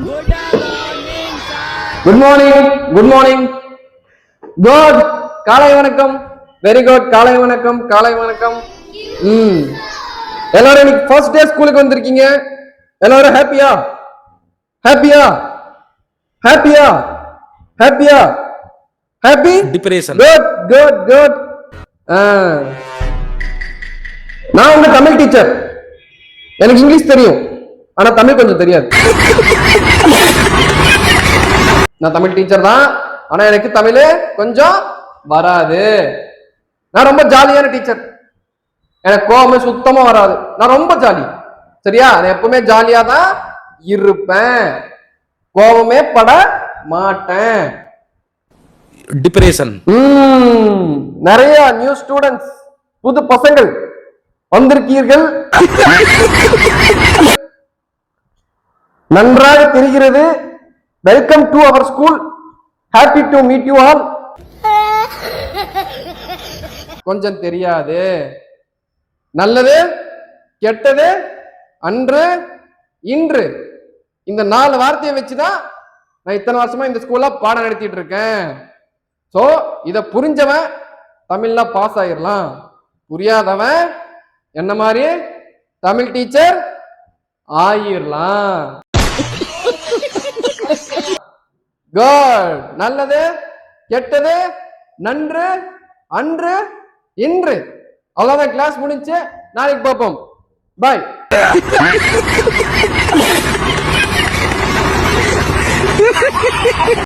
Good morning. Good morning. Good. காலை வணக்கம். Very good. காலை வணக்கம். காலை வணக்கம். எல்லாரும் இன்னைக்கு ஃபர்ஸ்ட் டே ஸ்கூலுக்கு வந்திருக்கீங்க. எல்லாரும் ஹாப்பியா? ஹாப்பியா? ஹாப்பியா? ஹாப்பியா? Happy? Depression. Good good good. நான் உங்க தமிழ் டீச்சர். எனக்கு இங்கிலீஷ் தெரியும், ஆனா தமிழ் கொஞ்சம் தெரியாது. நான் தமிழ் டீச்சர் தான், ஆனா எனக்கு தமிழ் கொஞ்சம் வராது. நான் ரொம்ப ஜாலியான டீச்சர். எனக்கு கோவமே சுத்தமா வராது. நான் ரொம்ப ஜாலி. சரியா? நான் எப்பவுமே ஜாலியா தான் இருப்பேன். கோவமே பட மாட்டேன். டிப்ரஷன். நிறைய நியூ ஸ்டூடெண்ட்ஸ், புது பசங்கள் வந்திருக்கீர்கள். நன்றாக தெரிகிறது. Welcome to our school. Happy to meet you all. கொஞ்சம் தெரியாது. நல்லது கெட்டது அன்று இன்று இந்த 4 வார்த்தையை வச்சுதான் நான் இத்தனை வருஷமா இந்த ஸ்கூல்ல பாடம் நடத்திட்டு இருக்கேன். சோ இத புரிஞ்சவன் தமிழ்ல பாஸ் ஆயிரலாம். புரியாதவன் என்ன மாதிரி தமிழ் டீச்சர் ஆயிரலாம். குட். நல்லது கெட்டது நன்று அன்று இன்று. அவ்வளவுதான், கிளாஸ் முடிஞ்சு. நாளைக்கு பார்ப்போம். பாய்.